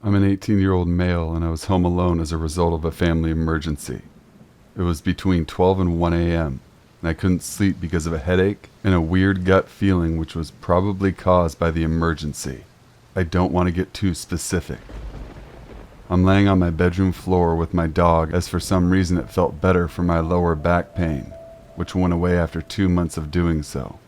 I'm an 18-year-old male and I was home alone as a result of a family emergency. It was between 12 and 1 a.m. and I couldn't sleep because of a headache and a weird gut feeling which was probably caused by the emergency. I don't want to get too specific. I'm laying on my bedroom floor with my dog as for some reason it felt better for my lower back pain, which went away after 2 months of doing so.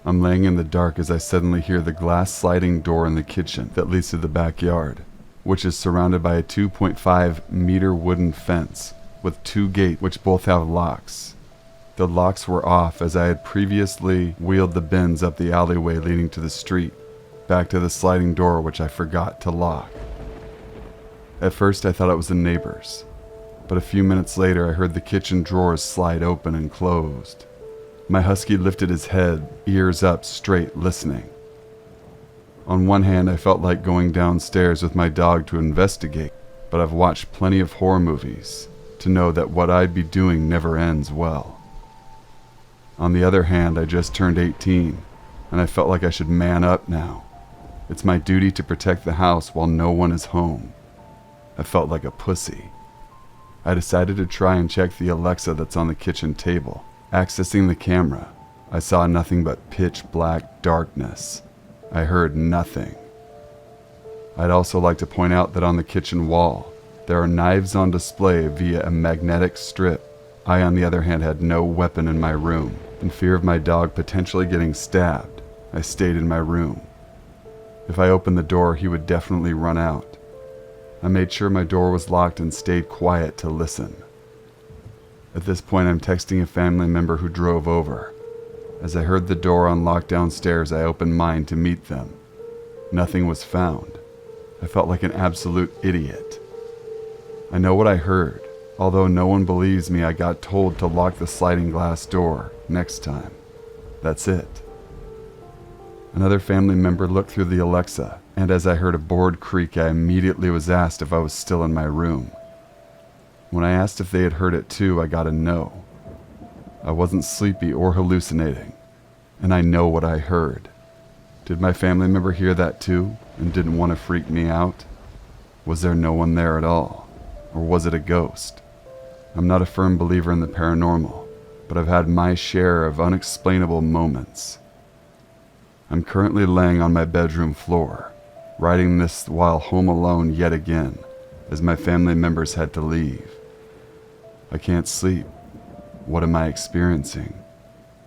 I'm laying in the dark as I suddenly hear the glass sliding door in the kitchen that leads to the backyard, which is surrounded by a 2.5-meter wooden fence with 2 gates which both have locks. The locks were off as I had previously wheeled the bins up the alleyway leading to the street, back to the sliding door which I forgot to lock. At first I thought it was the neighbors, but a few minutes later I heard the kitchen drawers slide open and closed. My husky lifted his head, ears up straight, listening. On one hand, I felt like going downstairs with my dog to investigate, but I've watched plenty of horror movies to know that what I'd be doing never ends well. On the other hand, I just turned 18, and I felt like I should man up now. It's my duty to protect the house while no one is home. I felt like a pussy. I decided to try and check the Alexa that's on the kitchen table. Accessing the camera, I saw nothing but pitch black darkness. I heard nothing. I'd also like to point out that on the kitchen wall, there are knives on display via a magnetic strip. I, on the other hand, had no weapon in my room. In fear of my dog potentially getting stabbed, I stayed in my room. If I opened the door, he would definitely run out. I made sure my door was locked and stayed quiet to listen. At this point, I'm texting a family member who drove over. As I heard the door unlock downstairs, I opened mine to meet them. Nothing was found. I felt like an absolute idiot. I know what I heard. Although no one believes me, I got told to lock the sliding glass door next time. That's it. Another family member looked through the Alexa, and as I heard a board creak, I immediately was asked if I was still in my room. When I asked if they had heard it too, I got a no. I wasn't sleepy or hallucinating, and I know what I heard. Did my family member hear that too and didn't want to freak me out? Was there no one there at all? Or was it a ghost? I'm not a firm believer in the paranormal, but I've had my share of unexplainable moments. I'm currently laying on my bedroom floor, writing this while home alone yet again, as my family members had to leave. I can't sleep. What am I experiencing?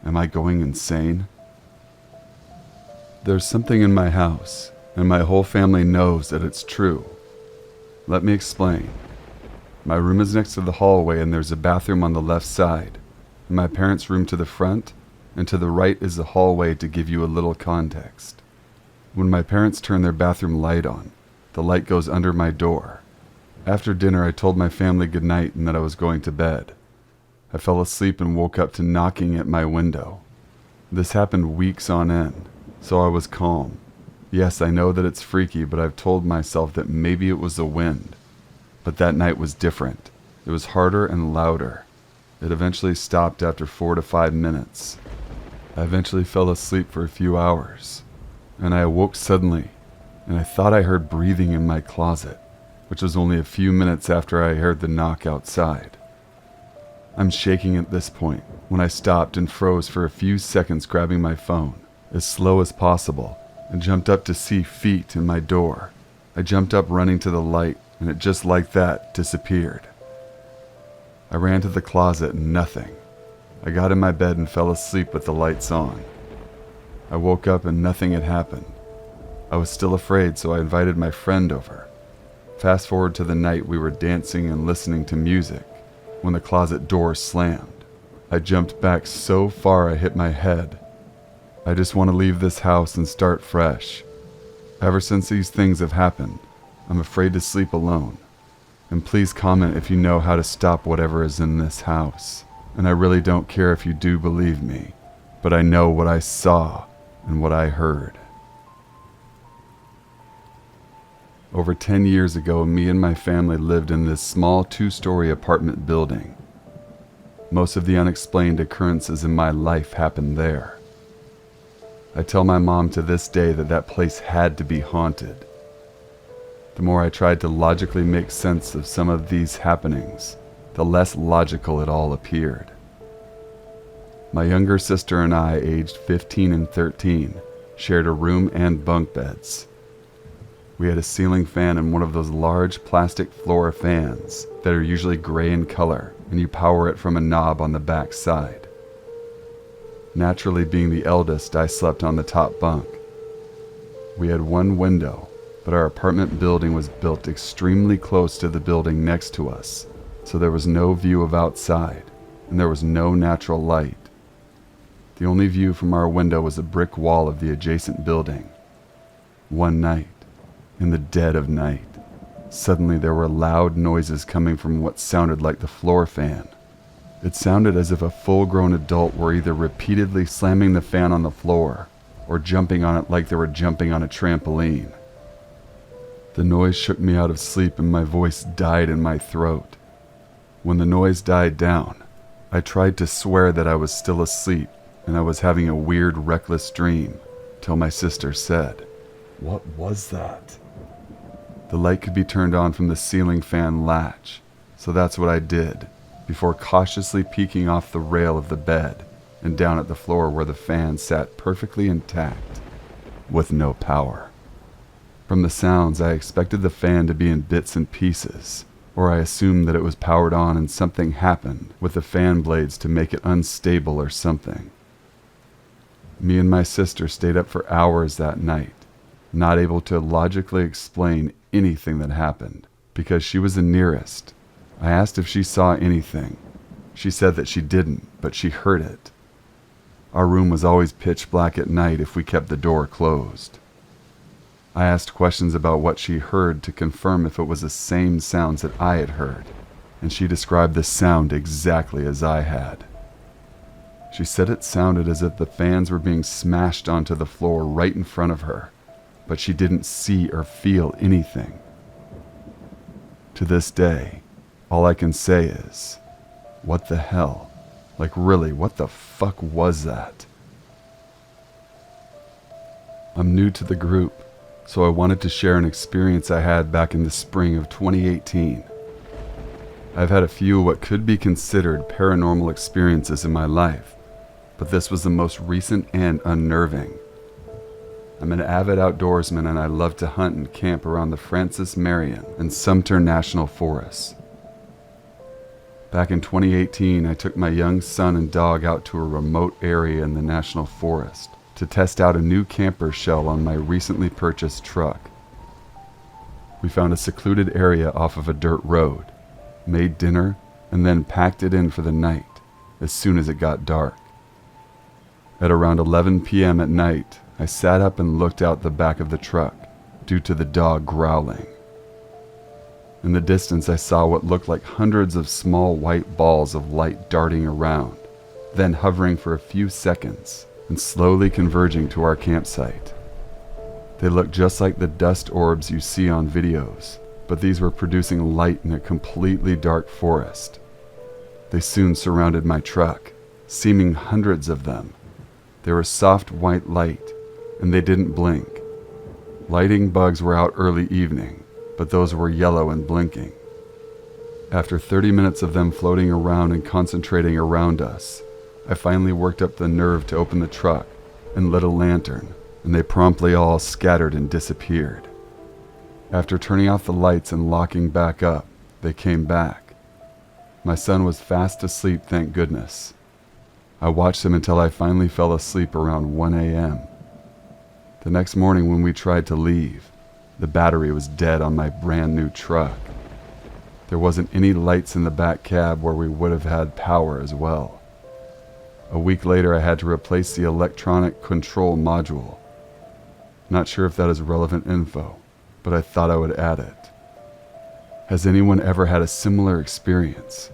Am I going insane? There's something in my house, and my whole family knows that it's true. Let me explain. My room is next to the hallway and there's a bathroom on the left side, and my parents' room to the front, and to the right is the hallway to give you a little context. When my parents turn their bathroom light on, the light goes under my door. After dinner, I told my family goodnight and that I was going to bed. I fell asleep and woke up to knocking at my window. This happened weeks on end, so I was calm. Yes, I know that it's freaky, but I've told myself that maybe it was the wind. But that night was different. It was harder and louder. It eventually stopped after 4 to 5 minutes. I eventually fell asleep for a few hours, and I awoke suddenly, and I thought I heard breathing in my closet, which was only a few minutes after I heard the knock outside. I'm shaking at this point when I stopped and froze for a few seconds, grabbing my phone as slow as possible and jumped up to see feet in my door. I jumped up running to the light, and it just like that disappeared. I ran to the closet and nothing. I got in my bed and fell asleep with the lights on. I woke up and nothing had happened. I was still afraid, so I invited my friend over. Fast forward to the night we were dancing and listening to music when the closet door slammed. I jumped back so far I hit my head. I just want to leave this house and start fresh. Ever since these things have happened, I'm afraid to sleep alone. And please comment if you know how to stop whatever is in this house. And I really don't care if you do believe me, but I know what I saw and what I heard. Over 10 years ago, me and my family lived in this small 2-story apartment building. Most of the unexplained occurrences in my life happened there. I tell my mom to this day that that place had to be haunted. The more I tried to logically make sense of some of these happenings, the less logical it all appeared. My younger sister and I, aged 15 and 13, shared a room and bunk beds. We had a ceiling fan and one of those large plastic floor fans that are usually gray in color, and you power it from a knob on the back side. Naturally, being the eldest, I slept on the top bunk. We had one window, but our apartment building was built extremely close to the building next to us, so there was no view of outside, and there was no natural light. The only view from our window was a brick wall of the adjacent building. One night, in the dead of night, suddenly there were loud noises coming from what sounded like the floor fan. It sounded as if a full-grown adult were either repeatedly slamming the fan on the floor or jumping on it like they were jumping on a trampoline. The noise shook me out of sleep and my voice died in my throat. When the noise died down, I tried to swear that I was still asleep and I was having a weird, reckless dream, till my sister said, "What was that?" The light could be turned on from the ceiling fan latch, so that's what I did, before cautiously peeking off the rail of the bed and down at the floor where the fan sat perfectly intact, with no power. From the sounds, I expected the fan to be in bits and pieces, or I assumed that it was powered on and something happened with the fan blades to make it unstable or something. Me and my sister stayed up for hours that night, not able to logically explain anything that happened, because she was the nearest. I asked if she saw anything. She said that she didn't, but she heard it. Our room was always pitch black at night if we kept the door closed. I asked questions about what she heard to confirm if it was the same sounds that I had heard, and she described the sound exactly as I had. She said it sounded as if the fans were being smashed onto the floor right in front of her, but she didn't see or feel anything. To this day, all I can say is, what the hell? Like really, what the fuck was that? I'm new to the group, so I wanted to share an experience I had back in the spring of 2018. I've had a few what could be considered paranormal experiences in my life, but this was the most recent and unnerving. I'm an avid outdoorsman and I love to hunt and camp around the Francis Marion and Sumter National Forests. Back in 2018, I took my young son and dog out to a remote area in the National Forest to test out a new camper shell on my recently purchased truck. We found a secluded area off of a dirt road, made dinner, and then packed it in for the night as soon as it got dark. At around 11 p.m. at night, I sat up and looked out the back of the truck due to the dog growling. In the distance, I saw what looked like hundreds of small white balls of light darting around, then hovering for a few seconds and slowly converging to our campsite. They looked just like the dust orbs you see on videos, but these were producing light in a completely dark forest. They soon surrounded my truck, seeming hundreds of them. They were soft white light, and they didn't blink. Lighting bugs were out early evening, but those were yellow and blinking. After 30 minutes of them floating around and concentrating around us, I finally worked up the nerve to open the truck and lit a lantern, and they promptly all scattered and disappeared. After turning off the lights and locking back up, they came back. My son was fast asleep, thank goodness. I watched him until I finally fell asleep around 1 a.m. The next morning when we tried to leave, the battery was dead on my brand new truck. There wasn't any lights in the back cab where we would have had power as well. A week later, I had to replace the electronic control module. Not sure if that is relevant info, but I thought I would add it. Has anyone ever had a similar experience?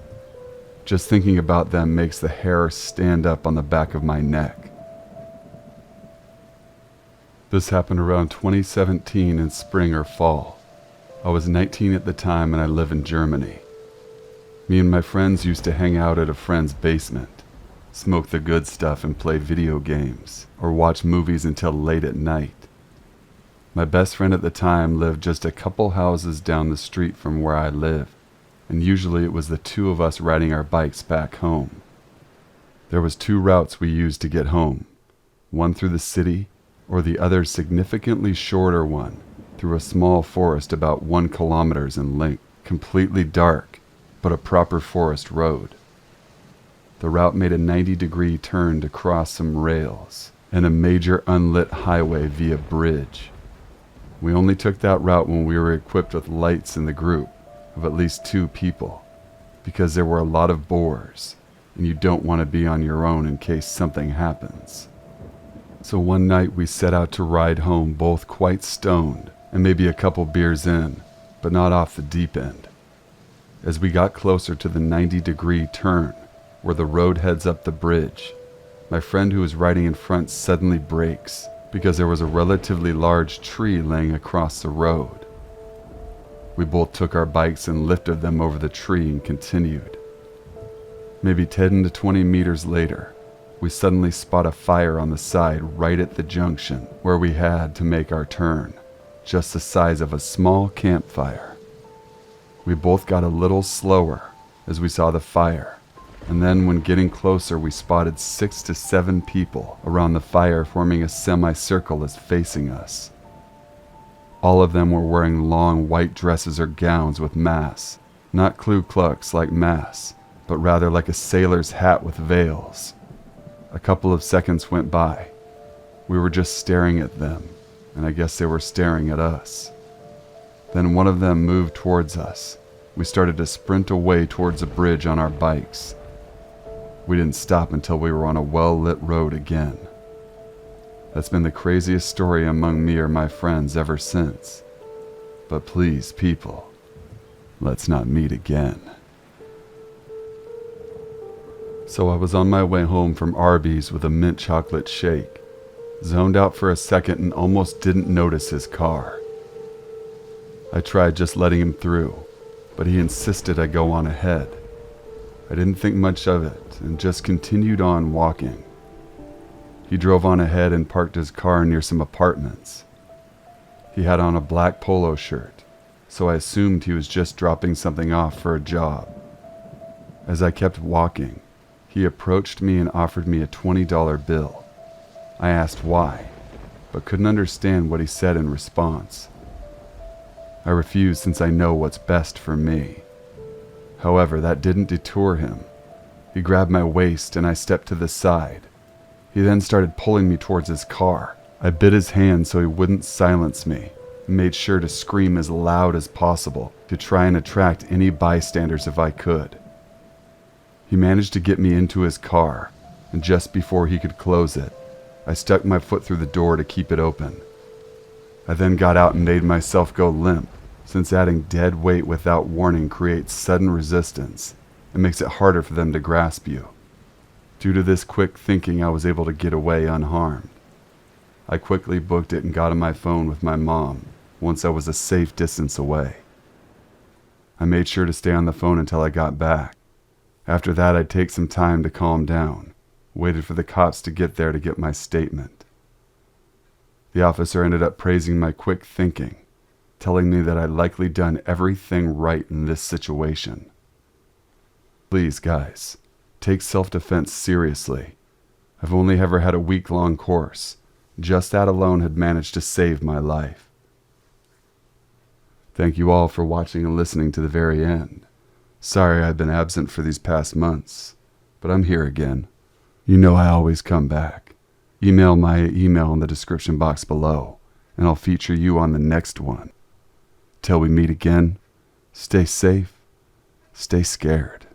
Just thinking about them makes the hair stand up on the back of my neck. This happened around 2017 in spring or fall. I was 19 at the time and I live in Germany. Me and my friends used to hang out at a friend's basement, smoke the good stuff and play video games, or watch movies until late at night. My best friend at the time lived just a couple houses down the street from where I lived, and usually it was the two of us riding our bikes back home. There was two routes we used to get home, one through the city, or the other significantly shorter one through a small forest about 1 kilometer in length, completely dark, but a proper forest road. The route made a 90-degree turn to cross some rails and a major unlit highway via bridge. We only took that route when we were equipped with lights in the group of at least 2 people, because there were a lot of boars, and you don't want to be on your own in case something happens. So one night we set out to ride home, both quite stoned and maybe a couple beers in, but not off the deep end. As we got closer to the 90-degree turn, where the road heads up the bridge, my friend who was riding in front suddenly brakes because there was a relatively large tree laying across the road. We both took our bikes and lifted them over the tree and continued. Maybe 10 to 20 meters later, we suddenly spot a fire on the side right at the junction where we had to make our turn, just the size of a small campfire. We both got a little slower as we saw the fire, and then when getting closer we spotted 6 to 7 people around the fire forming a semicircle as facing us. All of them were wearing long white dresses or gowns with masks, not Ku Klux like masks, but rather like a sailor's hat with veils. A couple of seconds went by. We were just staring at them, and I guess they were staring at us. Then one of them moved towards us. We started to sprint away towards a bridge on our bikes. We didn't stop until we were on a well-lit road again. That's been the craziest story among me or my friends ever since. But please, people, let's not meet again. So I was on my way home from Arby's with a mint chocolate shake, zoned out for a second and almost didn't notice his car. I tried just letting him through, but he insisted I go on ahead. I didn't think much of it and just continued on walking. He drove on ahead and parked his car near some apartments. He had on a black polo shirt, so I assumed he was just dropping something off for a job. As I kept walking, he approached me and offered me a $20 bill. I asked why, but couldn't understand what he said in response. I refused since I know what's best for me. However, that didn't deter him. He grabbed my waist and I stepped to the side. He then started pulling me towards his car. I bit his hand so he wouldn't silence me and made sure to scream as loud as possible to try and attract any bystanders if I could. He managed to get me into his car, and just before he could close it, I stuck my foot through the door to keep it open. I then got out and made myself go limp, since adding dead weight without warning creates sudden resistance and makes it harder for them to grasp you. Due to this quick thinking, I was able to get away unharmed. I quickly booked it and got on my phone with my mom once I was a safe distance away. I made sure to stay on the phone until I got back. After that, I'd take some time to calm down, waited for the cops to get there to get my statement. The officer ended up praising my quick thinking, telling me that I'd likely done everything right in this situation. Please, guys, take self-defense seriously. I've only ever had a week-long course. Just that alone had managed to save my life. Thank you all for watching and listening to the very end. Sorry I've been absent for these past months, but I'm here again. You know I always come back. Email my email in the description box below, and I'll feature you on the next one. Till we meet again, stay safe, stay scared.